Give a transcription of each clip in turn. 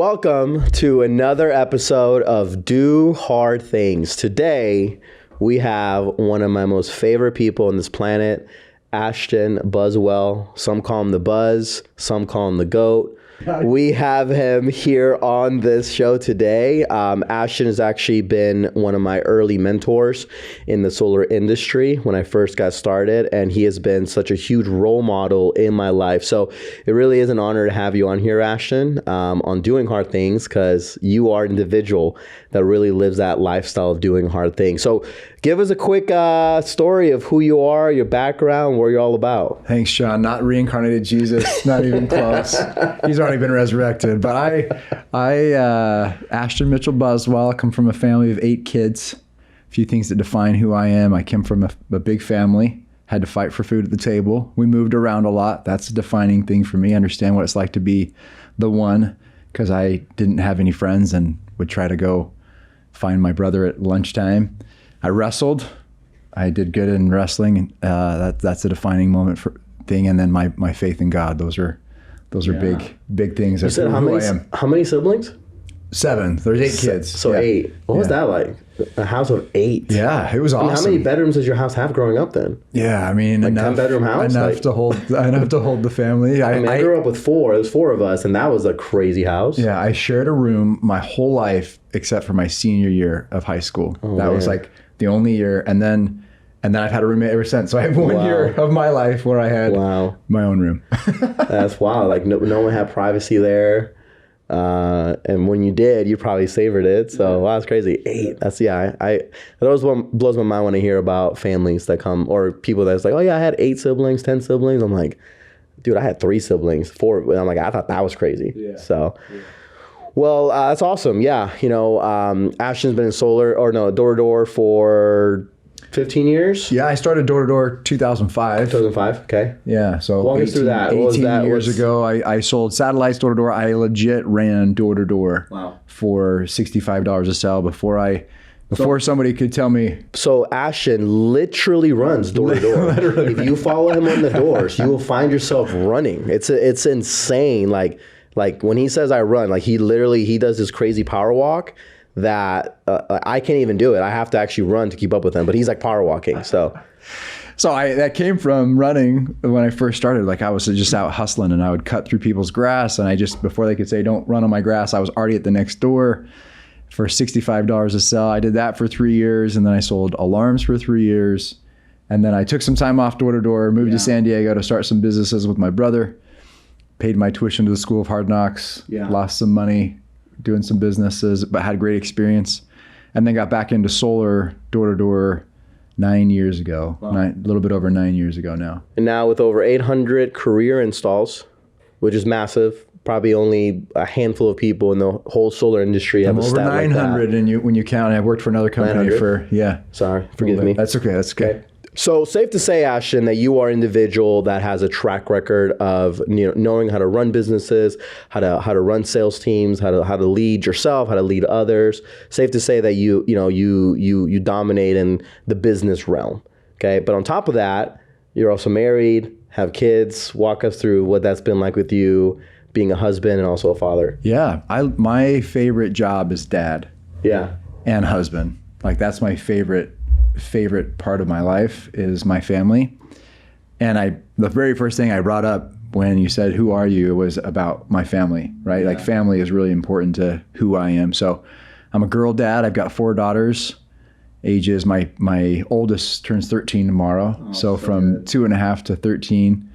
Welcome to another episode of Do Hard Things. Today, we have one of my most favorite people on this planet, Ashton Buswell. Some call him the Buzz, some call him the GOAT. We have him here on this show today. Ashton has actually been one of my early mentors in the solar industry when I first got started, and he has been such a huge role model in my life. So it really is an honor to have you on here, Ashton, on Doing Hard Things, because you are an individual that really lives that lifestyle of doing hard things. So give us a quick story of who you are, your background, what you're all about. Thanks, Sean. Not reincarnated Jesus, not even close. He's already been resurrected. But Ashton Mitchell Buswell, come from a family of 8 kids. A few things that define who I am. I came from a big family, had to fight for food at the table. We moved around a lot. That's a defining thing for me. I understand what it's like to be the one, because I didn't have any friends and would try to go find my brother at lunchtime. I wrestled. I did good in wrestling. That's a defining moment for thing. And then my faith in God. Those are big things. You said who I am. How many siblings? 7. There's 8 kids. So yeah. 8. What was that like? A house of 8. Yeah, it was awesome. How many bedrooms does your house have growing up then? Yeah, I mean, like enough 10-bedroom house, enough to hold the family. I grew up with 4. There was 4 of us, and that was a crazy house. Yeah, I shared a room my whole life except for my senior year of high school. That was like the only year, and then I've had a roommate ever since. So I have 1 year of my life where I had my own room. That's wild. Like no one had privacy there. And when you did, you probably savored it. So wow, that's crazy. 8. That's that always blows my mind when I hear about families that come, or people that's like, oh yeah, I had 8 siblings, 10 siblings. I'm like, dude, I had 3 siblings, 4. And I'm like, I thought that was crazy. Yeah. So, well, that's awesome. Yeah. Ashton's been in door-to-door for 15 years? Yeah, I started door-to-door 2005. 2005, okay. Yeah, so walk us through that. 18 years ago, I sold satellites door-to-door. I legit ran door-to-door for $65 a sell before somebody could tell me. So Ashton literally runs door-to-door. If you follow him on the doors, you will find yourself running. It's insane. Like when he says I run, like he does this crazy power walk that I can't even do it. I have to actually run to keep up with him, but he's like power walking. So that came from running when I first started. Like I was just out hustling, and I would cut through people's grass, and before they could say don't run on my grass, I was already at the next door for $65 a sell. I did that for 3 years, and then I sold alarms for 3 years, and then I took some time off door to door, moved to San Diego to start some businesses with my brother, paid my tuition to the School of Hard Knocks, lost some money doing some businesses, but had a great experience, and then got back into solar door-to-door 9 years ago. A little bit over 9 years ago now. And now with over 800 career installs, which is massive. Probably only a handful of people in the whole solar industry have a stat like that. Over 900, and when you count, I worked for another company 900? Sorry, forgive me. That's okay. So safe to say, Ashton, that you are an individual that has a track record of knowing how to run businesses, how to run sales teams, how to lead yourself, how to lead others. Safe to say that you dominate in the business realm. Okay, but on top of that, you're also married, have kids. Walk us through what that's been like with you, being a husband and also a father. Yeah, my favorite job is dad. Yeah, and husband. Like that's my favorite part of my life is my family. And the very first thing I brought up when you said, who are you? It was about my family, right? Yeah. Like family is really important to who I am. So I'm a girl dad. I've got 4 daughters. Ages, my oldest turns 13 tomorrow. So from 2.5 to 13,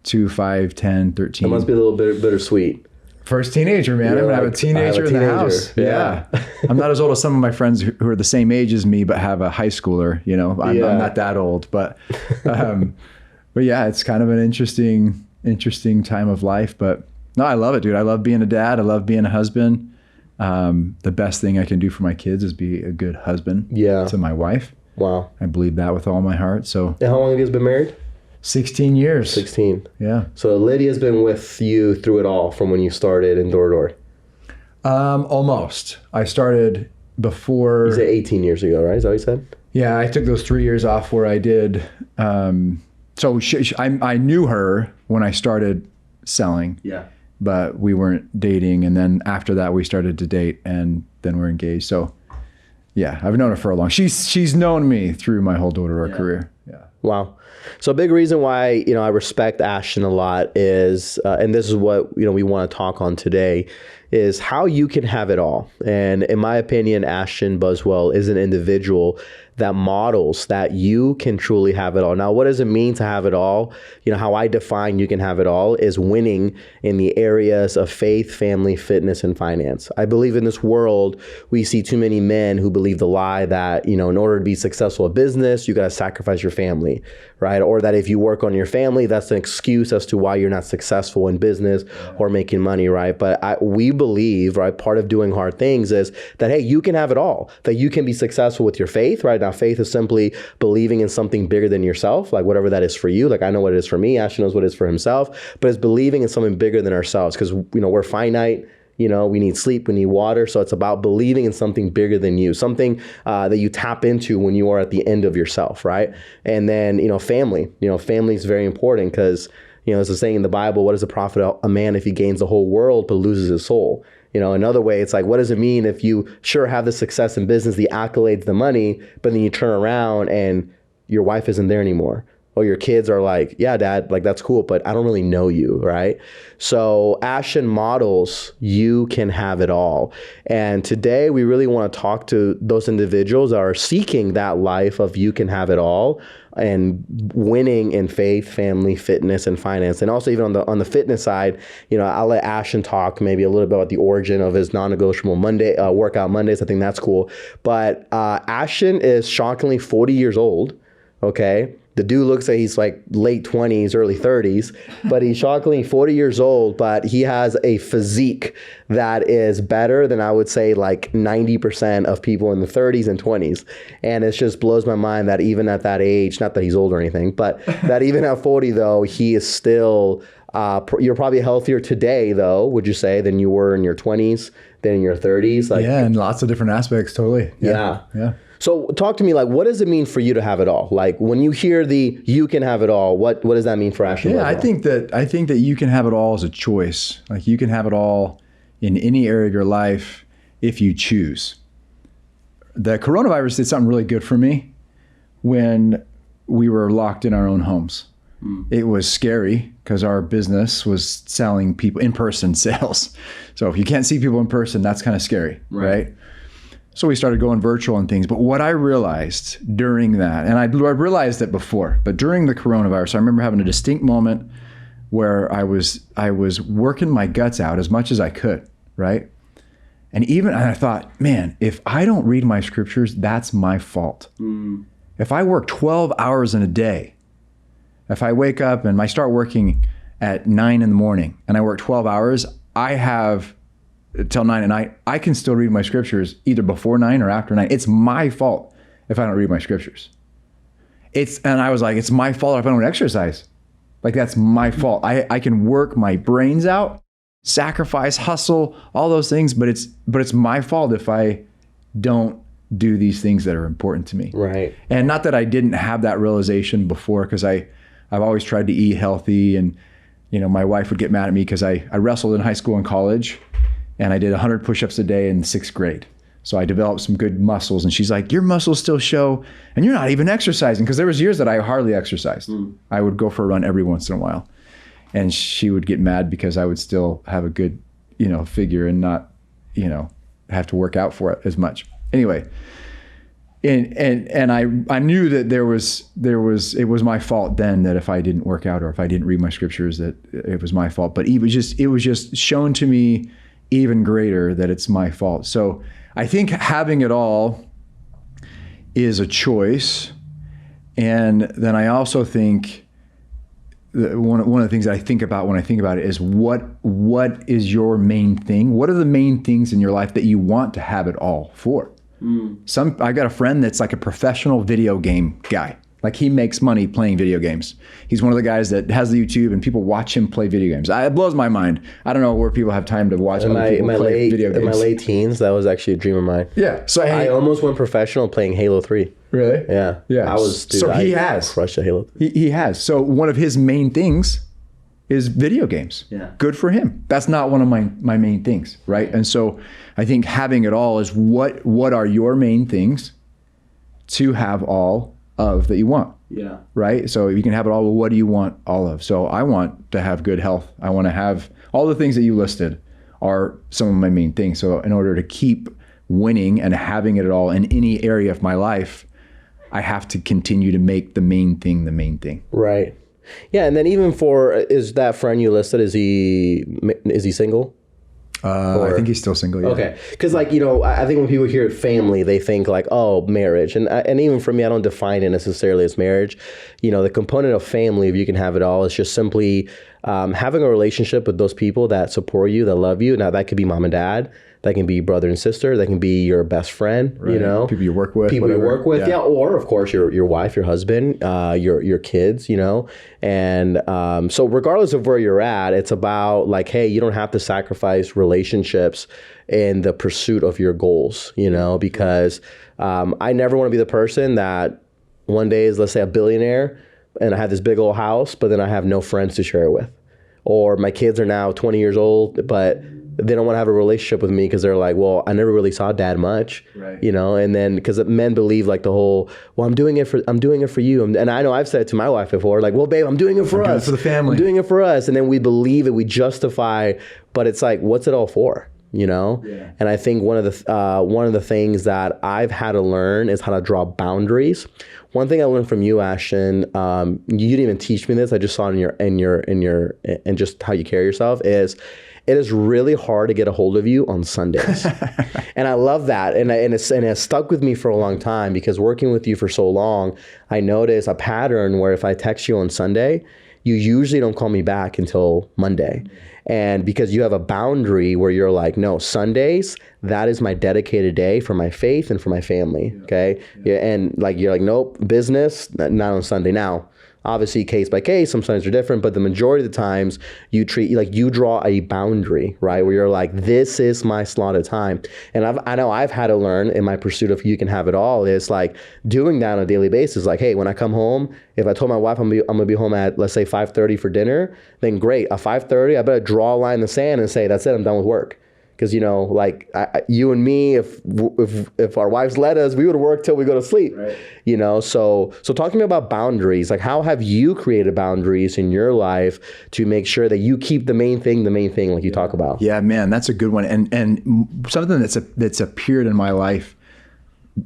2, 5, 10, 13. It must be a little bit bittersweet. First teenager, man. I'm going to have a teenager in the house. Yeah. I'm not as old as some of my friends who are the same age as me, but have a high schooler, I'm not that old, but yeah, it's kind of an interesting time of life, but no, I love it, dude. I love being a dad. I love being a husband. The best thing I can do for my kids is be a good husband to my wife. Wow. I believe that with all my heart. So. And how long have you guys been married? 16 years. 16. Yeah. So Lydia's been with you through it all from when you started in door-to-door. Almost. I started before. You said 18 years ago, right? Is that what you said? Yeah, I took those 3 years off where I did. So I knew her when I started selling. Yeah. but we weren't dating. And then after that, we started to date, and then we're engaged. So yeah, I've known her for a long. She's known me through my whole door-to-door career. Yeah. Wow. So a big reason why, I respect Ashton a lot is, and this is what, we want to talk on today, is how you can have it all. And in my opinion, Ashton Buswell is an individual that models that you can truly have it all. Now, what does it mean to have it all? How I define you can have it all is winning in the areas of faith, family, fitness, and finance. I believe in this world, we see too many men who believe the lie that, in order to be successful in business, you got to sacrifice your family, right? Or that if you work on your family, that's an excuse as to why you're not successful in business or making money, right? But we believe, right, part of doing hard things is that, hey, you can have it all, that you can be successful with your faith, right? Now, faith is simply believing in something bigger than yourself, like whatever that is for you. Like I know what it is for me, Ashton knows what it is for himself, but it's believing in something bigger than ourselves because, we're finite. We need sleep, we need water. So it's about believing in something bigger than you, something that you tap into when you are at the end of yourself, right? And then, family. Family is very important because, there's a saying in the Bible, what does it profit a man if he gains the whole world but loses his soul? Another way, it's like, what does it mean if you sure have the success in business, the accolades, the money, but then you turn around and your wife isn't there anymore? Or your kids are like, yeah, dad, like that's cool, but I don't really know you, right? So Ashton models, you can have it all. And today we really want to talk to those individuals that are seeking that life of you can have it all and winning in faith, family, fitness, and finance. And also even on the fitness side, I'll let Ashton talk maybe a little bit about the origin of his non-negotiable workout Mondays. I think that's cool. But Ashton is shockingly 40 years old, okay? The dude looks like he's like late 20s, early 30s, but he's shockingly 40 years old, but he has a physique that is better than I would say like 90% of people in the 30s and 20s. And it just blows my mind that even at that age, not that he's old or anything, but that even at 40 though, he is still, you're probably healthier today though, would you say, than you were in your 20s, than in your 30s? Like, yeah, in lots of different aspects, totally. Yeah. Yeah. So talk to me, like, what does it mean for you to have it all? Like when you hear you can have it all, what does that mean for Ashton? Yeah, I think that you can have it all as a choice. Like you can have it all in any area of your life if you choose. The coronavirus did something really good for me when we were locked in our own homes. It was scary because our business was selling people in-person sales. So if you can't see people in person, that's kind of scary, right? So we started going virtual and things. But what I realized during that, and I realized it before, but during the coronavirus, I remember having a distinct moment where I was working my guts out as much as I could, right? And I thought, man, if I don't read my scriptures, that's my fault. If I work 12 hours in a day, if I wake up and I start working at 9 in the morning and I work 12 hours, I have till 9 at night, I can still read my scriptures either before 9 or after 9. It's my fault if I don't read my scriptures. And I was like, it's my fault if I don't exercise. Like that's my fault. I can work my brains out, sacrifice, hustle, all those things, but it's my fault if I don't do these things that are important to me. Right. And not that I didn't have that realization before, because I've always tried to eat healthy, and my wife would get mad at me because I wrestled in high school and college. And I did 100 push-ups a day in the 6th grade. So I developed some good muscles. And she's like, your muscles still show, and you're not even exercising. Because there was years that I hardly exercised. I would go for a run every once in a while. And she would get mad because I would still have a good, figure and not, have to work out for it as much. Anyway, and I knew that it was my fault then, that if I didn't work out or if I didn't read my scriptures, that it was my fault. But it was just shown to me even greater that it's my fault. So I think having it all is a choice. And then I also think that one of the things that I think about when I think about it is what is your main thing? What are the main things in your life that you want to have it all for? I got a friend that's like a professional video game guy. Like he makes money playing video games. He's one of the guys that has the YouTube and people watch him play video games. It blows my mind. I don't know where people have time to watch other people play video games. In my late teens, that was actually a dream of mine. Yeah. So I almost went professional playing Halo 3. Really? Yeah. Yeah. I has crushed at Halo 3. He has. So one of his main things is video games. Yeah. Good for him. That's not one of my main things, right? And so I think having it all is what are your main things to have all of that you want. Yeah. Right? So you can have it all, well, what do you want all of? So I want to have good health. I want to have all the things that you listed are some of my main things. So in order to keep winning and having it all in any area of my life, I have to continue to make the main thing the main thing. Right. Yeah, and then even is that friend you listed, is he single? I think he's still single. Yeah. Okay, because I think when people hear family, they think like, oh, marriage, and even for me, I don't define it necessarily as marriage. The component of family, if you can have it all, is just simply having a relationship with those people that support you, that love you. Now that could be mom and dad. That can be brother and sister. That can be your best friend, right. People you work with. People you work with, yeah. Or, of course, your wife, your husband, your kids, And so regardless of where you're at, it's about like, hey, you don't have to sacrifice relationships in the pursuit of your goals, because I never want to be the person that one day is, let's say, a billionaire and I have this big old house, but then I have no friends to share it with. Or my kids are now 20 years old, but they don't want to have a relationship with me because they're like, well, I never really saw dad much, right. And then because men believe like the whole, well, I'm doing it for you. And I know I've said it to my wife before, like, well, babe, I'm doing it for us. Doing it for the family. I'm doing it for us. And then we believe it, we justify, but it's like, what's it all for? Yeah. And I think one of the things that I've had to learn is how to draw boundaries. One thing I learned from you, Ashton, you didn't even teach me this. I just saw it in just how you carry yourself is, it is really hard to get a hold of you on Sundays. And I love that. And it stuck with me for a long time because working with you for so long, I noticed a pattern where if I text you on Sunday, you usually don't call me back until Monday. And because you have a boundary where you're like, no, Sundays, that is my dedicated day for my faith and for my family. Yeah. Okay. Yeah. And like, you're like, nope, business, not on Sunday. Now, obviously case by case, sometimes they're different, but the majority of the times you draw a boundary, right? Where you're like, this is my slot of time. And I know I've had to learn in my pursuit of you can have it all is like doing that on a daily basis. Like, hey, when I come home, if I told my wife I'm gonna be home at, let's say 5:30 for dinner, then great. At 5:30, I better draw a line in the sand and say, that's it, I'm done with work. Because, you and me, if our wives let us, we would work till we go to sleep, right. So talk to me about boundaries. Like, how have you created boundaries in your life to make sure that you keep the main thing like you talk about? Yeah, man, that's a good one. And something that's appeared in my life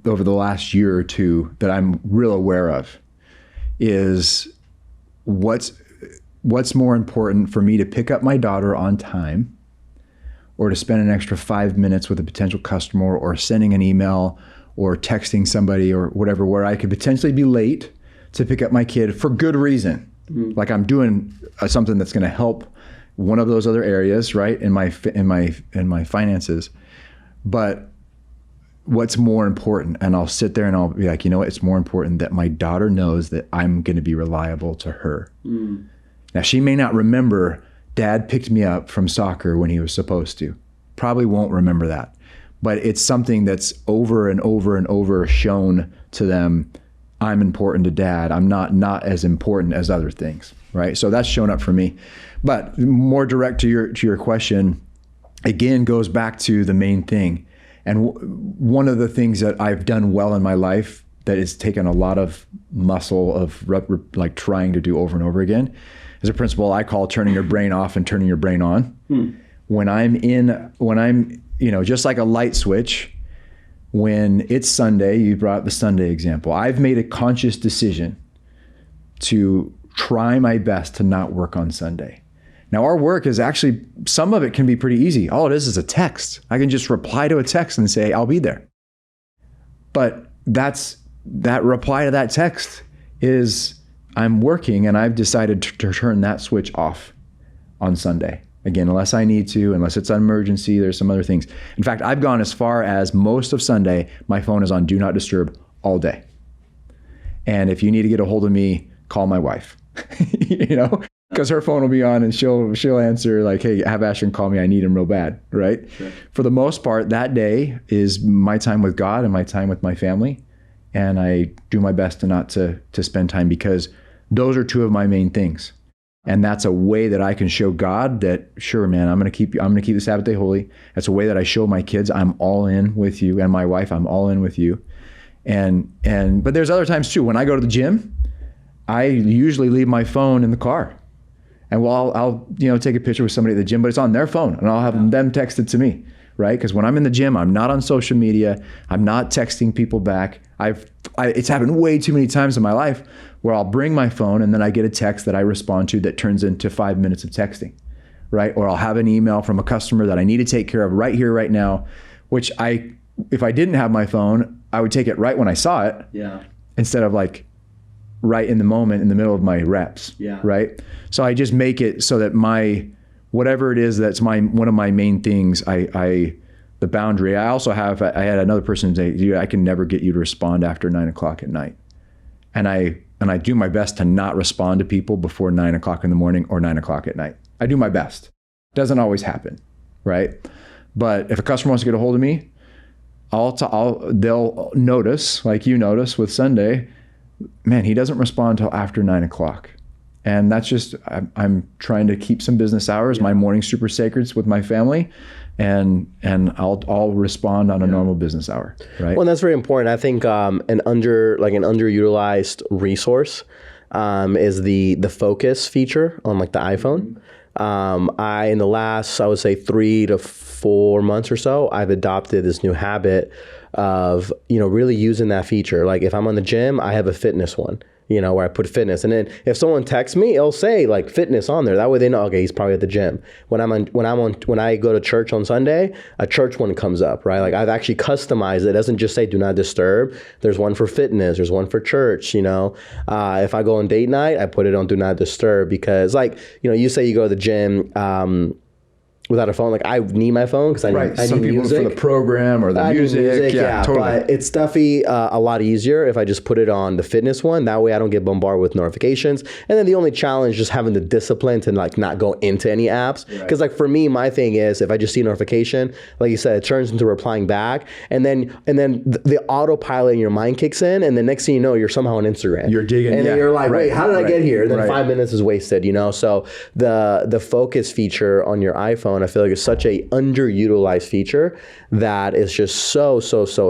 over the last year or two that I'm real aware of is what's more important for me to pick up my daughter on time, or to spend an extra 5 minutes with a potential customer, or sending an email or texting somebody or whatever, where I could potentially be late to pick up my kid for good reason. Mm-hmm. Like I'm doing something that's going to help one of those other areas, right? In my finances. But what's more important? And I'll sit there and I'll be like, it's more important that my daughter knows that I'm going to be reliable to her. Mm. Now she may not remember Dad picked me up from soccer when he was supposed to. Probably won't remember that. But it's something that's over and over and over shown to them. I'm important to Dad. I'm not as important as other things, right? So that's shown up for me. But more direct to your question, again, goes back to the main thing. And one of the things that I've done well in my life that has taken a lot of muscle of like trying to do over and over again is a principle I call turning your brain off and turning your brain on. When I'm just like a light switch, when it's Sunday, you brought the Sunday example. I've made a conscious decision to try my best to not work on Sunday. Now our work is actually, some of it can be pretty easy. All it is a text. I can just reply to a text and say, I'll be there. But that reply to that text is, I'm working and I've decided to turn that switch off on Sunday. Again, unless I need to, unless it's an emergency, there's some other things. In fact, I've gone as far as most of Sunday, my phone is on Do Not Disturb all day. And if you need to get a hold of me, call my wife, because her phone will be on and she'll answer like, hey, have Ashton call me. I need him real bad, right? Sure. For the most part, that day is my time with God and my time with my family. And I do my best to not to spend time, because those are two of my main things. And that's a way that I can show God that, sure, man, I'm going to keep the Sabbath day holy. That's a way that I show my kids I'm all in with you, and my wife, I'm all in with you. But there's other times too. When I go to the gym, I usually leave my phone in the car. And I'll take a picture with somebody at the gym, but it's on their phone, and I'll have them text it to me, right? Because when I'm in the gym, I'm not on social media. I'm not texting people back. It's happened way too many times in my life where I'll bring my phone and then I get a text that I respond to that turns into 5 minutes of texting, right? Or I'll have an email from a customer that I need to take care of right here, right now, which if I didn't have my phone, I would take it right when I saw it, instead of like right in the moment in the middle of my reps, right? So I just make it so that whatever it is that's one of my main things, the boundary. I had another person say, dude, I can never get you to respond after 9 o'clock at night. And I do my best to not respond to people before 9 o'clock in the morning or 9 o'clock at night. I do my best. Doesn't always happen, right? But if a customer wants to get a hold of me, they'll notice, like you notice with Sunday, man, he doesn't respond until after 9 o'clock. And that's just, I'm trying to keep some business hours. My morning's super sacred with my family, and I'll respond on a normal business hour, right? Well, that's very important. I think an underutilized resource is the focus feature on like the iPhone. In the last, I would say 3 to 4 months or so, I've adopted this new habit of, really using that feature. Like if I'm on the gym, I have a fitness one, where I put fitness. And then if someone texts me, it'll say like fitness on there. That way they know, okay, he's probably at the gym. When I go to church on Sunday, a church one comes up, right? Like I've actually customized it. It doesn't just say do not disturb. There's one for fitness. There's one for church, If I go on date night, I put it on do not disturb because you say you go to the gym, without a phone, like I need my phone because I need some people music for the program or the music. Yeah, totally. But it's definitely a lot easier if I just put it on the fitness one. That way I don't get bombarded with notifications. And then the only challenge is just having the discipline to like not go into any apps. Because like for me, my thing is if I just see a notification, like you said, it turns into replying back, and then the autopilot in your mind kicks in, and the next thing you know, you're somehow on Instagram. You're digging, and then you're like, wait, how did I get here? And then 5 minutes is wasted. So the focus feature on your iPhone, I feel like it's such a underutilized feature that is just so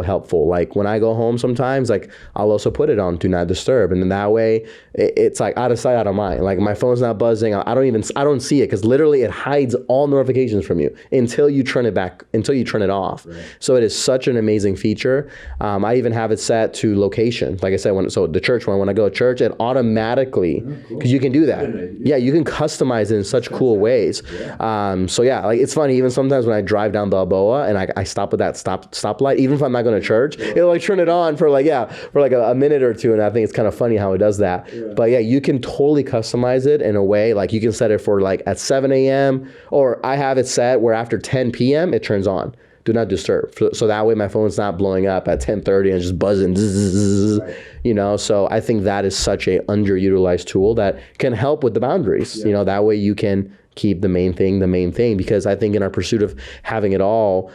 helpful. Like when I go home sometimes, like I'll also put it on do not disturb, and then that way it's like out of sight, out of mind. Like my phone's not buzzing. I don't see it because literally it hides all notifications from you until you turn it off. Right. So it is such an amazing feature. I even have it set to location. Like I said, the church one, when I go to church, it automatically, because you can do that. Yeah, you can customize it in such cool ways. Yeah. Like it's funny, even sometimes when I drive down Balboa and I stop at that stoplight, even if I'm not going to church, it'll like turn it on for a minute or two, and I think it's kind of funny how it does that. But yeah, you can totally customize it in a way, like you can set it for like at 7 a.m. or I have it set where after 10 p.m. it turns on. Do not disturb. So that way my phone's not blowing up at 10:30 and just buzzing, So I think that is such a underutilized tool that can help with the boundaries. That way you can keep the main thing, because I think in our pursuit of having it all,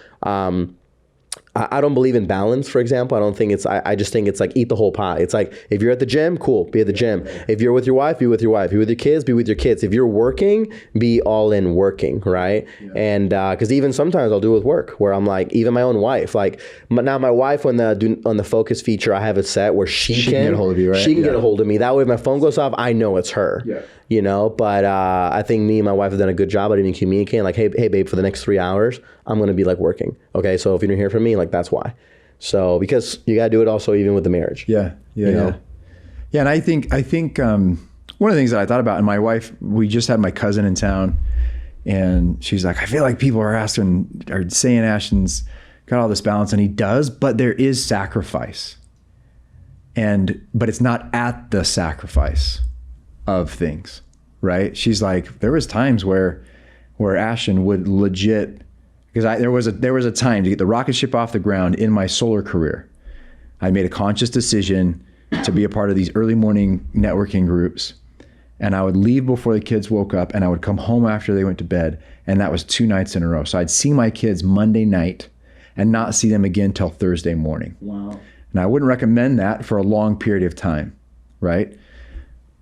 I don't believe in balance, for example. I just think it's like eat the whole pie. It's like if you're at the gym, cool, be at the gym. If you're with your wife, be with your wife. If you're with your kids, be with your kids. If you're working, be all in working, right? Yeah. And because even sometimes I'll do it with work where I'm like, even my own wife, like now my wife on the focus feature, I have it set where she can get a hold of you, right? She can get a hold of me. That way if my phone goes off, I know it's her. Yeah. But I think me and my wife have done a good job at even communicating like, hey babe, for the next 3 hours, I'm going to be like working. Okay. So if you don't hear from me, like that's why. So, because you got to do it also even with the marriage. Yeah. And I think one of the things that I thought about, and my wife, we just had my cousin in town, and she's like, I feel like people are saying Ashton's got all this balance, and he does, but there is sacrifice. But it's not at the sacrifice of things, right? She's like, there was times where Ashton would legit, because there was a time to get the rocket ship off the ground in my solar career. I made a conscious decision to be a part of these early morning networking groups, and I would leave before the kids woke up, and I would come home after they went to bed, and that was 2 nights in a row. So I'd see my kids Monday night and not see them again till Thursday morning. Wow. And I wouldn't recommend that for a long period of time, right?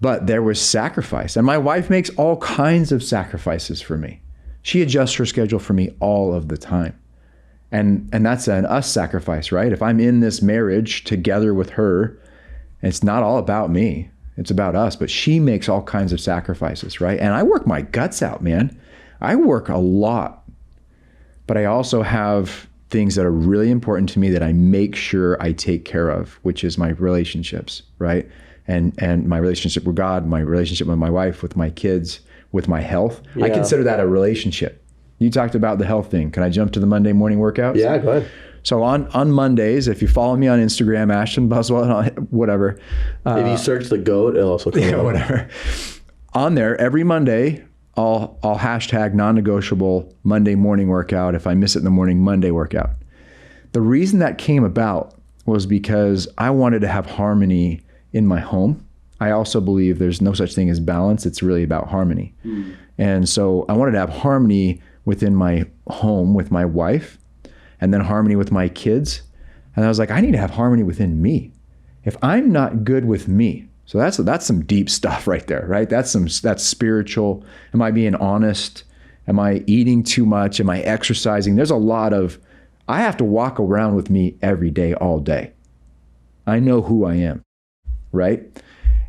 But there was sacrifice. And my wife makes all kinds of sacrifices for me. She adjusts her schedule for me all of the time. And that's an us sacrifice, right? If I'm in this marriage together with her, it's not all about me. It's about us. But she makes all kinds of sacrifices, right? And I work my guts out, man. I work a lot. But I also have things that are really important to me that I make sure I take care of, which is my relationships, right? And my relationship with God, my relationship with my wife, with my kids, with my health. Yeah. I consider that a relationship. You talked about the health thing. Can I jump to the Monday morning workouts? Yeah, go ahead. So on Mondays, if you follow me on Instagram, Ashton Buswell, whatever. If you search the GOAT, it'll also come up. Whatever. On there, every Monday, I'll hashtag non-negotiable Monday morning workout. If I miss it in the morning, Monday workout. The reason that came about was because I wanted to have harmony in my home. I also believe there's no such thing as balance. It's really about harmony. And so I wanted to have harmony within my home with my wife, and then harmony with my kids. And I was like, I need to have harmony within me. If I'm not good with me, so that's some deep stuff right there, right? That's spiritual. Am I being honest? Am I eating too much? Am I exercising? There's a lot of, I have to walk around with me every day, all day. I know who I am, right?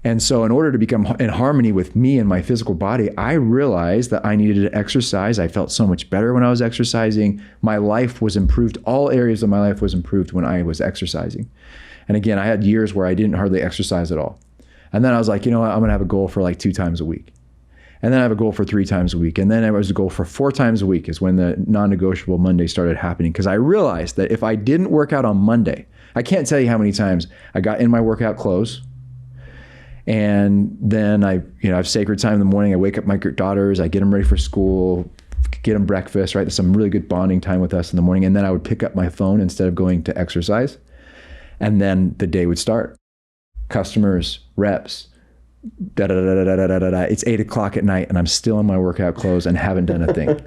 And so in order to become in harmony with me and my physical body, I realized that I needed to exercise. I felt so much better when I was exercising. My life was improved. All areas of my life was improved when I was exercising. And again, I had years where I didn't hardly exercise at all. And then I was like, you know what? I'm going to have a goal for like 2 times a week. And then I have a goal for 3 times a week. And then I was a goal for 4 times a week is when the non-negotiable Monday started happening. Because I realized that if I didn't work out on Monday, I can't tell you how many times I got in my workout clothes. And then I have sacred time in the morning. I wake up my daughters, I get them ready for school, get them breakfast, right? There's some really good bonding time with us in the morning. And then I would pick up my phone instead of going to exercise. And then the day would start. Customers, reps, It's 8 o'clock at night and I'm still in my workout clothes and haven't done a thing,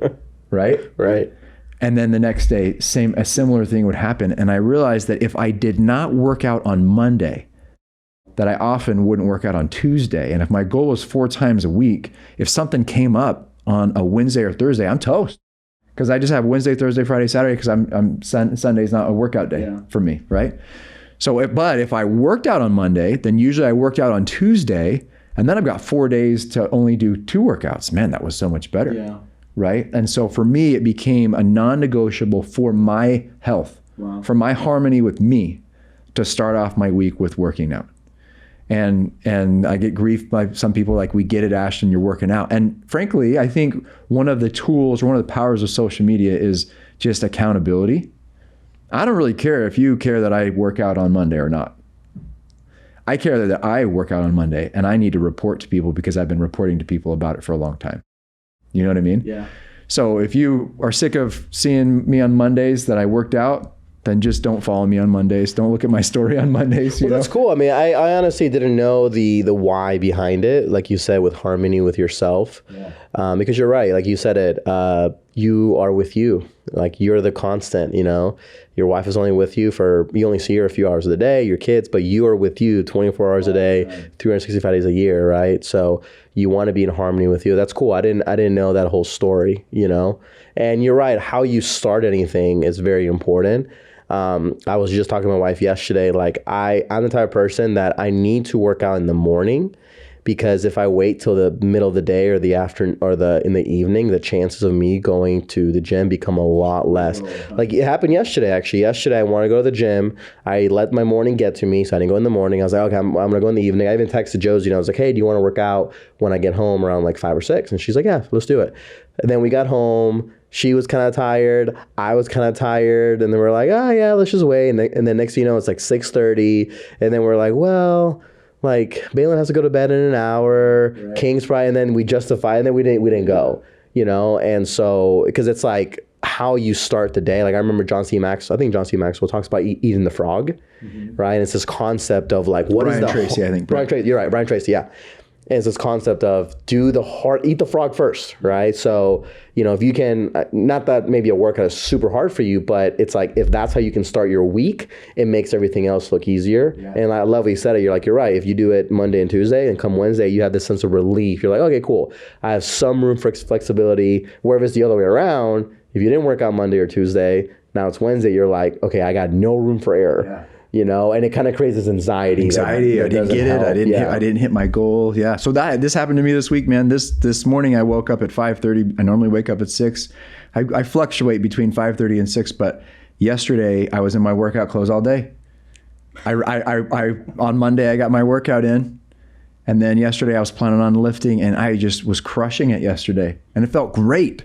right? Right. And then the next day, a similar thing would happen. And I realized that if I did not work out on Monday, that I often wouldn't work out on Tuesday. And if my goal was 4 times a week, if something came up on a Wednesday or Thursday, I'm toast. Because I just have Wednesday, Thursday, Friday, Saturday, because Sunday's not a workout day for me, right? So, but if I worked out on Monday, then usually I worked out on Tuesday, and then I've got 4 days to only do 2 workouts. Man, that was so much better, right? And so for me, it became a non-negotiable for my health, for my harmony with me, to start off my week with working out. And I get grief by some people like, we get it, Ashton, you're working out. And frankly, I think one of the tools or one of the powers of social media is just accountability. I don't really care if you care that I work out on Monday or not. I care that I work out on Monday and I need to report to people because I've been reporting to people about it for a long time. You know what I mean? Yeah. So if you are sick of seeing me on Mondays that I worked out, then just don't follow me on Mondays. Don't look at my story on Mondays. Well, that's cool. I mean, I honestly didn't know the why behind it, like you said, with harmony with yourself. Because you're right. Like you said it, you are with you. Like you're the constant, you know. Your wife is only with you you only see her a few hours of the day, your kids, but you are with you 24 hours a day, 365 days a year, right? So you want to be in harmony with you. That's cool. I didn't know that whole story, you know. And you're right. How you start anything is very important. I was just talking to my wife yesterday, like I'm the type of person that I need to work out in the morning, because if I wait till the middle of the day or the afternoon or in the evening, the chances of me going to the gym become a lot less. Like it happened yesterday, actually. Yesterday, I wanted to go to the gym. I let my morning get to me, so I didn't go in the morning. I was like, okay, I'm going to go in the evening. I even texted Josie, I was like, hey, do you want to work out when I get home around like 5 or 6? And she's like, yeah, let's do it. And then we got home. She was kind of tired. I was kind of tired. And then we're like, oh, yeah, let's just wait. And then next thing you know, it's like 6:30. And then we're like, well, like Balin has to go to bed in an hour. Right. King's probably, and then we justify, and then we didn't go, you know? And so, because it's like how you start the day. Like I remember Jons Maxwell talks about eating the frog, right? And it's this concept of like, what is Brian Tracy, I think. Brian Tracy, you're right, Brian Tracy, yeah. And it's this concept of eat the frog first, right? So, if you can, not that maybe a workout is super hard for you, but it's like, if that's how you can start your week, it makes everything else look easier. Yeah. And I love what you said it. You're right. If you do it Monday and Tuesday and come Wednesday, you have this sense of relief. You're like, okay, cool. I have some room for flexibility. Where if it's the other way around, if you didn't work out Monday or Tuesday, now it's Wednesday, you're like, okay, I got no room for error. Yeah. And it kind of creates this anxiety. I didn't get it. I didn't hit my goal. Yeah. So this happened to me this week, man. This morning I woke up at 5:30. I normally wake up at 6. I fluctuate between 5:30 and 6, but yesterday I was in my workout clothes all day. On Monday I got my workout in, and then yesterday I was planning on lifting, and I just was crushing it yesterday, and it felt great.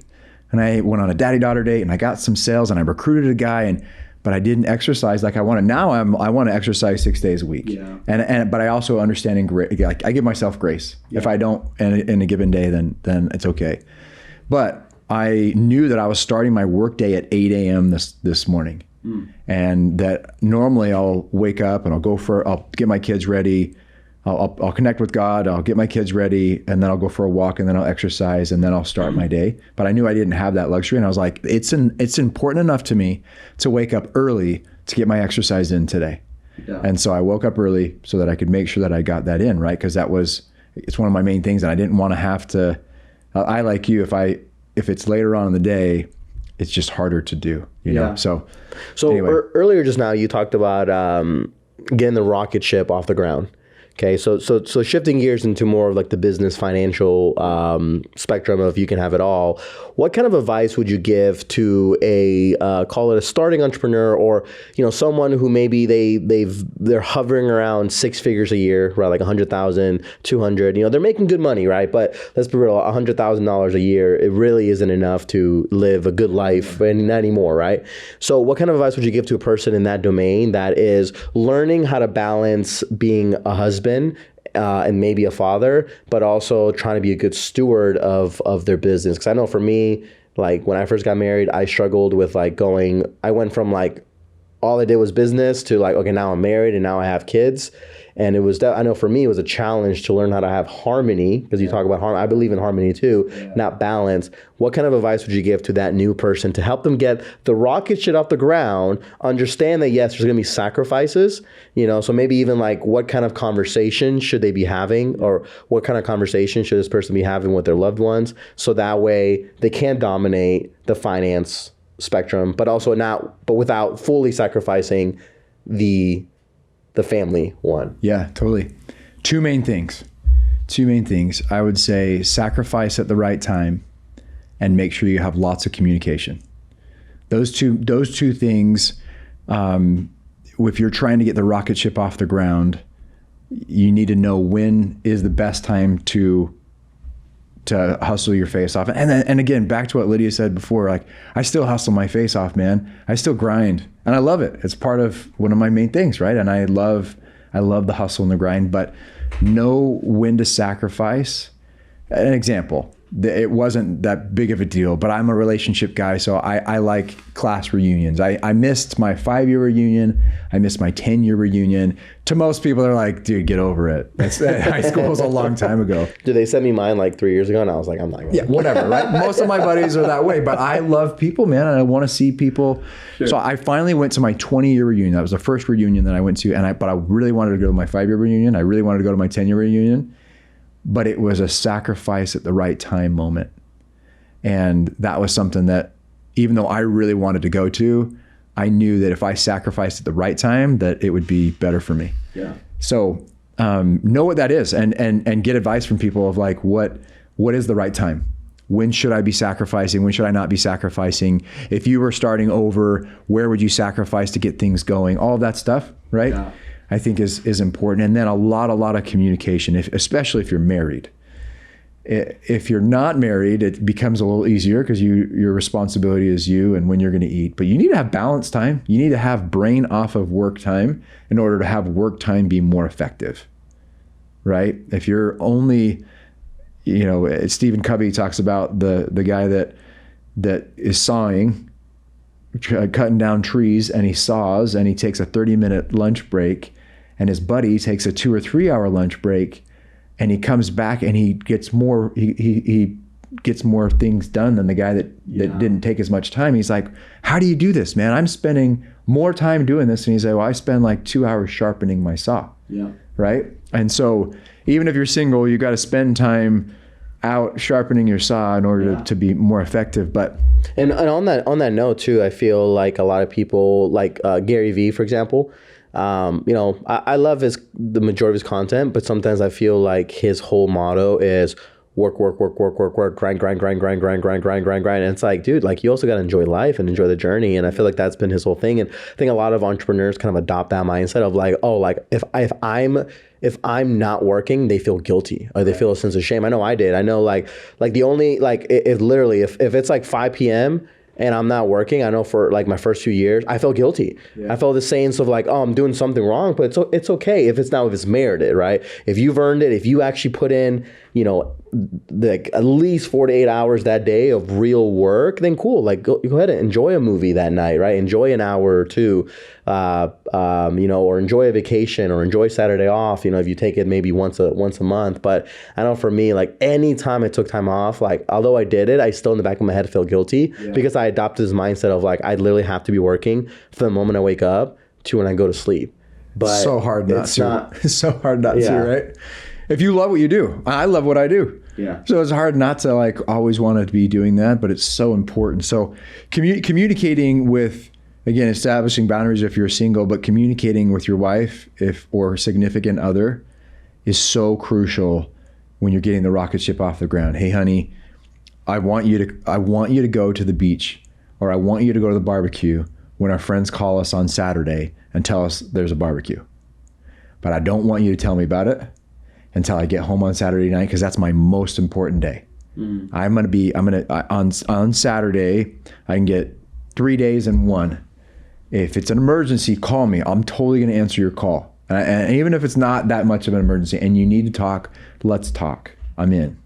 And I went on a daddy-daughter date, and I got some sales, and I recruited a guy, but I didn't exercise like I want to. Now I want to exercise 6 days a week. Yeah. But I also understand like I give myself grace. Yeah. If I don't in a given day, then it's okay. But I knew that I was starting my work day at 8 a.m. this morning. And that normally I'll wake up and I'll get my kids ready. I'll connect with God, I'll get my kids ready, and then I'll go for a walk, and then I'll exercise, and then I'll start my day. But I knew I didn't have that luxury, and I was like, it's important enough to me to wake up early to get my exercise in today. Yeah. And so I woke up early so that I could make sure that I got that in, right? Because it's one of my main things, and I didn't want to have to. I like you, if it's later on in the day, it's just harder to do, you know? So anyway. Earlier just now, you talked about getting the rocket ship off the ground. Okay, so shifting gears into more of like the business financial spectrum of you can have it all. What kind of advice would you give to call it a starting entrepreneur, or someone who maybe they're hovering around 6 figures a year, right? Like 100,000, 200. They're making good money, right? But let's be real, $100,000 a year, it really isn't enough to live a good life, and not anymore, right? So what kind of advice would you give to a person in that domain that is learning how to balance being a husband and maybe a father, but also trying to be a good steward of their business? Because I know for me, like when I first got married, I struggled with I went from like all I did was business to like, okay, now I'm married and now I have kids. And I know for me, it was a challenge to learn how to have harmony, because you talk about harmony. I believe in harmony too, not balance. What kind of advice would you give to that new person to help them get the rocket shit off the ground, understand that, yes, there's going to be sacrifices, so maybe even like what kind of conversation should they be having, or what kind of conversation should this person be having with their loved ones, so that way they can dominate the finance spectrum, but without fully sacrificing the family one. Yeah, totally. Two main things. I would say sacrifice at the right time and make sure you have lots of communication. Those two things, if you're trying to get the rocket ship off the ground, you need to know when is the best time to hustle your face off. And again, back to what Lydia said before, like I still hustle my face off, man. I still grind, and I love it. It's part of one of my main things, right? And I love the hustle and the grind, but know when to sacrifice. An example, it wasn't that big of a deal, but I'm a relationship guy, so I like class reunions. I missed my 5-year reunion. I missed my 10-year reunion. To most people, they're like, dude, get over it. High school was a long time ago. Did they send me mine like 3 years ago? And I was like, I'm not going to. Yeah, whatever, right? Most of my buddies are that way, but I love people, man, and I want to see people. Sure. So I finally went to my 20-year reunion. That was the first reunion that I went to, but I really wanted to go to my 5-year reunion. I really wanted to go to my 10-year reunion. But it was a sacrifice at the right time moment. And that was something that, even though I really wanted to go to, I knew that if I sacrificed at the right time, that it would be better for me. Yeah. So know what that is, and get advice from people of like, what is the right time? When should I be sacrificing? When should I not be sacrificing? If you were starting over, where would you sacrifice to get things going? All of that stuff, right? Yeah. I think is important. And then a lot of communication, especially if you're married. If you're not married, it becomes a little easier because your responsibility is you and when you're going to eat. But you need to have balance time. You need to have brain off of work time in order to have work time be more effective, right? If you're only, Stephen Covey talks about the guy that is sawing, cutting down trees, and he saws, and he takes a 30-minute lunch break, and his buddy takes a 2 or 3 hour lunch break, and he comes back and he gets more, he gets more things done than the guy that didn't take as much time. He's like, how do you do this, man? I'm spending more time doing this. And he's like, well, I spend like 2 hours sharpening my saw. Yeah. Right. And so even if you're single, you got to spend time out sharpening your saw in order to be more effective. But and on that note too, I feel like a lot of people like Gary Vee, for example, you know, I love the majority of his content, but sometimes I feel like his whole motto is work, grind. And it's like, dude, like you also got to enjoy life and enjoy the journey. And I feel like that's been his whole thing. And I think a lot of entrepreneurs kind of adopt that mindset of like, oh, like if I'm not working, they feel guilty or they feel a sense of shame. I know I did. I know like the only, like if literally, if it's like 5 p.m. and I'm not working, I know for like my first few years, I felt guilty. I felt the sense of like, oh, I'm doing something wrong, but it's okay if it's merited, right? If you've earned it, if you actually put in, you know, like at least 4 to 8 hours that day of real work, then cool. Like go ahead and enjoy a movie that night, right? Enjoy an hour or two, you know, or enjoy a vacation or enjoy Saturday off, you know, if you take it maybe once a month. But I know for me, like anytime I took time off, like although I did it, I still in the back of my head feel guilty because I adopted this mindset of like, I literally have to be working from the moment I wake up to when I go to sleep. But so hard not to. It's so hard not to, right? If you love what you do, I love what I do. Yeah. So it's hard not to like always want to be doing that, but it's so important. So communicating with, again, establishing boundaries if you're single, but communicating with your wife or significant other is so crucial when you're getting the rocket ship off the ground. Hey, honey, I want you to go to the beach, or I want you to go to the barbecue when our friends call us on Saturday and tell us there's a barbecue. But I don't want you to tell me about it until I get home on Saturday night, because that's my most important day. On Saturday, I can get 3 days in one. If it's an emergency, call me. I'm totally going to answer your call. And even if it's not that much of an emergency and you need to talk, let's talk. I'm in.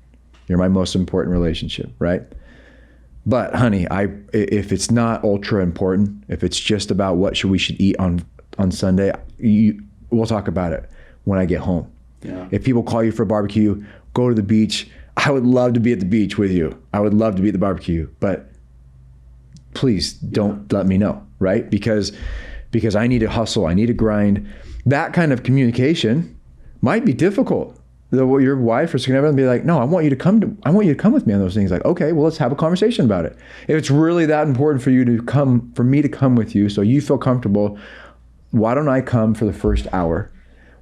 You're my most important relationship, right? But honey, if it's not ultra important, if it's just about what we should eat on Sunday, we'll talk about it when I get home. Yeah. If people call you for a barbecue, go to the beach. I would love to be at the beach with you. I would love to be at the barbecue, but please don't let me know, right? Because I need to hustle. I need to grind. That kind of communication might be difficult. Your wife or significant other be like, no, I want you to come with me on those things. Like, okay, well, let's have a conversation about it. If it's really that important for me to come with you so you feel comfortable, why don't I come for the first hour?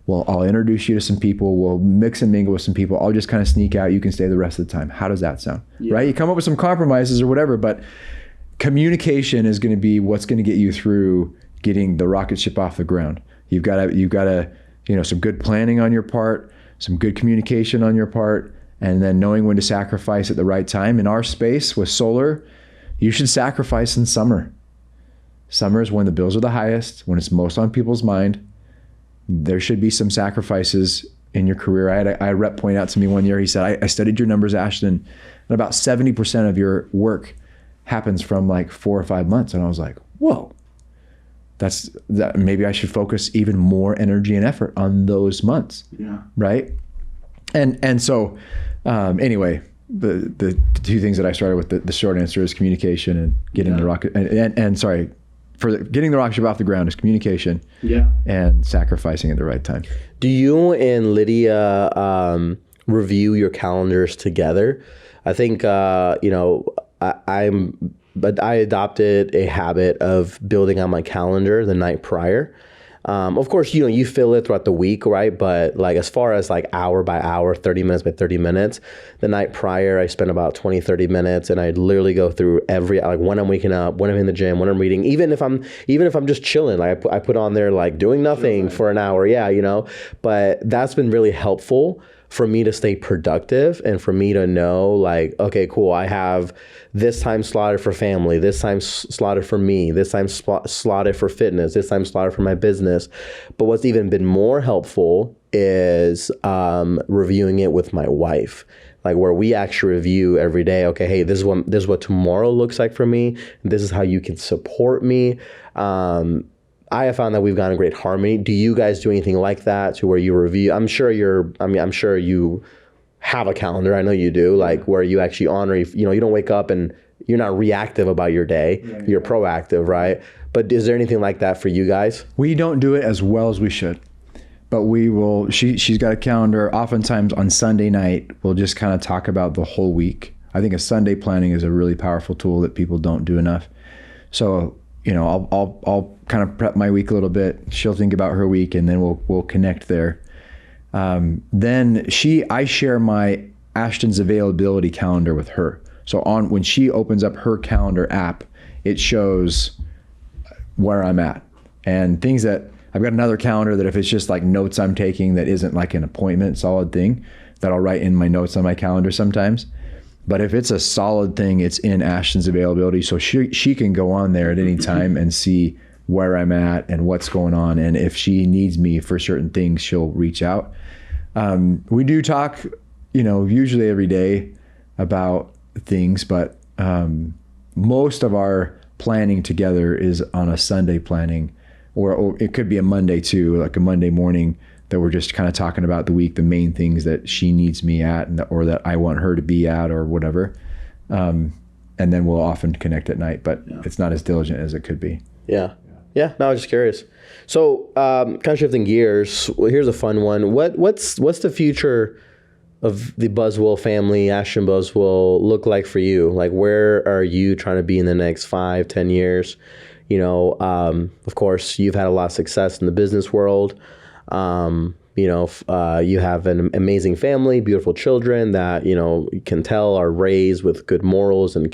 Well, I'll introduce you to some people. We'll mix and mingle with some people. I'll just kind of sneak out. You can stay the rest of the time. How does that sound? Yeah. Right? You come up with some compromises or whatever, but communication is going to be what's going to get you through getting the rocket ship off the ground. You've got to, some good planning on your part, some good communication on your part, and then knowing when to sacrifice at the right time. In our space with solar, you should sacrifice in summer. Summer is when the bills are the highest, when it's most on people's mind. There should be some sacrifices in your career. I had a rep point out to me one year. He said, I studied your numbers, Ashton, and about 70% of your work happens from like 4 or 5 months. And I was like, whoa, that maybe I should focus even more energy and effort on those months. Yeah. Right. And so anyway, the two things that I started with, the short answer is communication and getting the rocket for getting the rocket ship off the ground is communication and sacrificing at the right time. Do you and Lydia review your calendars together? I think, I adopted a habit of building on my calendar the night prior. Of course, you fill it throughout the week, right? But like as far as like hour by hour, 30 minutes by 30 minutes, the night prior, I spend about 20, 30 minutes and I literally go through when I'm waking up, when I'm in the gym, when I'm reading, even if I'm just chilling, like I put on there like doing nothing for an hour. Yeah, but that's been really helpful for me to stay productive and for me to know like, okay, cool, I have this time slotted for family, this time slotted for me, this time slotted for fitness, this time slotted for my business. But what's even been more helpful is reviewing it with my wife, like where we actually review every day. Okay, hey, this is what tomorrow looks like for me. This is how you can support me. I have found that we've gotten great harmony. Do you guys do anything like that to where you review? I'm sure you have a calendar. I know you do, like where you actually honor, you know, you don't wake up and you're not reactive about your day. You're proactive, right? But is there anything like that for you guys? We don't do it as well as we should, but we will. She's got a calendar. Oftentimes on Sunday night, we'll just kind of talk about the whole week. I think a Sunday planning is a really powerful tool that people don't do enough. So, you know, I'll kind of prep my week a little bit. She'll think about her week, and then we'll connect there. Then I share my Ashton's availability calendar with her. So when she opens up her calendar app, it shows where I'm at and things that I've got another calendar that if it's just like notes I'm taking that isn't like an appointment solid thing that I'll write in my notes on my calendar sometimes. But if it's a solid thing, it's in Ashton's availability. So she can go on there at any time and see where I'm at and what's going on. And if she needs me for certain things, she'll reach out. We do talk, you know, usually every day about things, but most of our planning together is on a Sunday planning, or it could be a Monday too, like a Monday morning that we're just kind of talking about the week, the main things that she needs me at or that I want her to be at or whatever. And then we'll often connect at night, but it's not as diligent as it could be. Yeah. No, I was just curious. So kind of shifting gears, well, here's a fun one. What's the future of the Buswell family, Ashton Buswell, look like for you? Like, where are you trying to be in the next 5-10 years? You know, of course, you've had a lot of success in the business world. You know, you have an amazing family, beautiful children that, you know, you can tell are raised with good morals and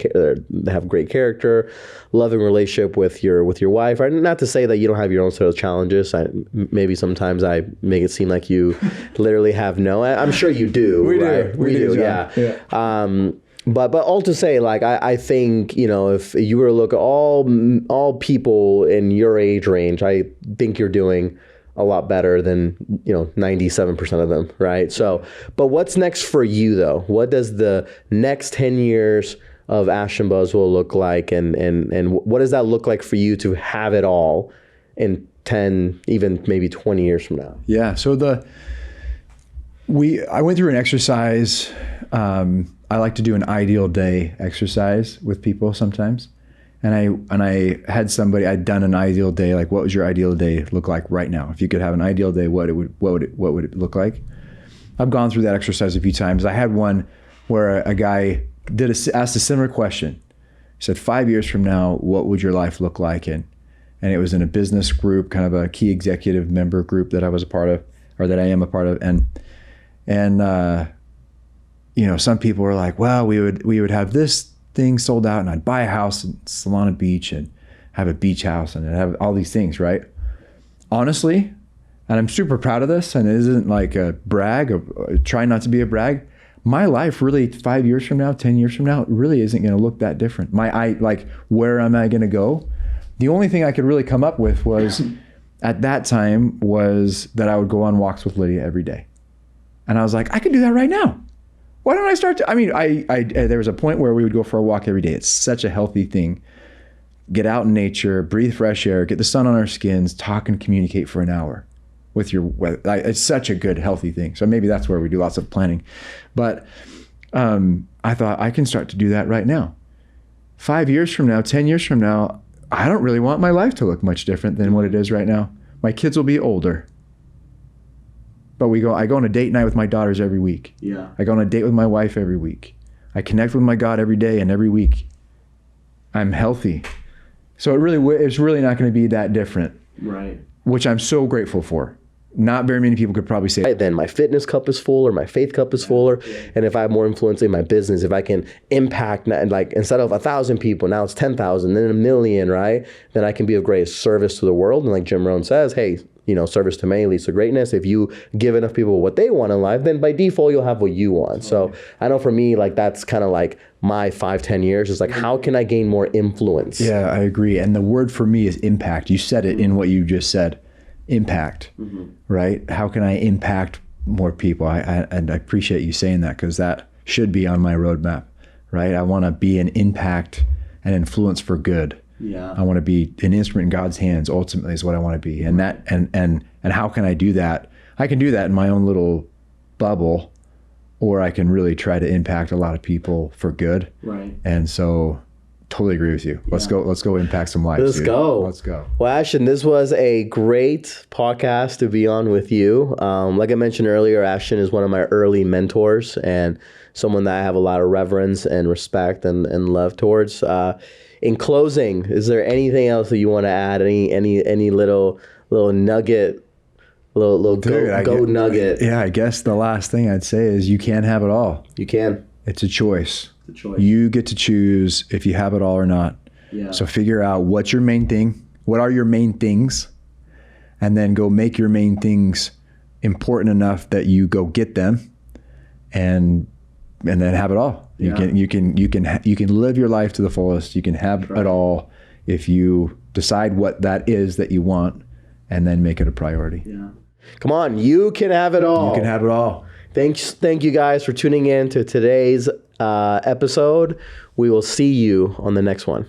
have great character, loving relationship with your wife. Right? Not to say that you don't have your own set of challenges. Maybe sometimes I make it seem like you literally have no. I'm sure you do. We right? do. We do. Yeah. But all to say, like, I think, you know, if you were to look at all people in your age range, I think you're doing a lot better than, you know, 97% of them, right? So, but what's next for you though? What does the next 10 years of Ashton Buswell look like, and what does that look like for you to have it all in 10, even maybe 20 years from now? Yeah. So I went through an exercise. I like to do an ideal day exercise with people sometimes. And I had somebody, I'd done an ideal day, like what would your ideal day look like right now? If you could have an ideal day, what would it look like? I've gone through that exercise a few times. I had one where a guy asked a similar question. He said, 5 years from now, what would your life look like? And it was in a business group, kind of a key executive member group that I was a part of, or that I am a part of. And you know, some people were like, well, we would have this thing sold out and I'd buy a house in Solana Beach and have a beach house and have all these things, right? Honestly, and I'm super proud of this, and it isn't like a brag, or try not to be a brag. My life really 5 years from now, 10 years from now, really isn't going to look that different. Like, where am I going to go? The only thing I could really come up with was at that time was that I would go on walks with Lydia every day. And I was like, I could do that right now. Why don't I start to, I mean, there was a point where we would go for a walk every day. It's such a healthy thing. Get out in nature, breathe fresh air, get the sun on our skins, talk and communicate for an hour with it's such a good, healthy thing. So maybe that's where we do lots of planning. But I thought I can start to do that right now. 5 years from now, 10 years from now, I don't really want my life to look much different than what it is right now. My kids will be older. But I go on a date night with my daughters every week. Yeah. I go on a date with my wife every week. I connect with my God every day and every week. I'm healthy. So it's really not going to be that different. Right. Which I'm so grateful for. Not very many people could probably say. Then my fitness cup is full, or my faith cup is fuller. And if I have more influence in my business, if I can impact, like, instead of 1,000 people, now it's 10,000, then 1 million, right? Then I can be of great service to the world. And like Jim Rohn says, hey, you know, service to many leads to greatness. If you give enough people what they want in life, then by default, you'll have what you want. So I know for me, like, that's kind of like my 5-10 years is like, how can I gain more influence? Yeah, I agree. And the word for me is impact. You said it in what you just said, impact, right? How can I impact more people? And I appreciate you saying that, because that should be on my roadmap, right? I want to be an impact and influence for good. Yeah. I want to be an instrument in God's hands. Ultimately, is what I want to be. And that and how can I do that? I can do that in my own little bubble, or I can really try to impact a lot of people for good. Right. And so, totally agree with you. Let's go impact some lives. Let's go. Let's go. Well, Ashton, this was a great podcast to be on with you. Like I mentioned earlier, Ashton is one of my early mentors and someone that I have a lot of reverence and respect and love towards. In closing, is there anything else that you want to add? Any little nugget? Little go nugget. Yeah, I guess the last thing I'd say is you can't have it all. You can. It's a choice. It's a choice. You get to choose if you have it all or not. Yeah. So figure out what's your main thing. What are your main things? And then go make your main things important enough that you go get them, and then have it all. Yeah. You can live your life to the fullest. You can have it all if you decide what that is that you want, and then make it a priority. Yeah. Come on, you can have it all. You can have it all. Thank you guys for tuning in to today's episode. We will see you on the next one.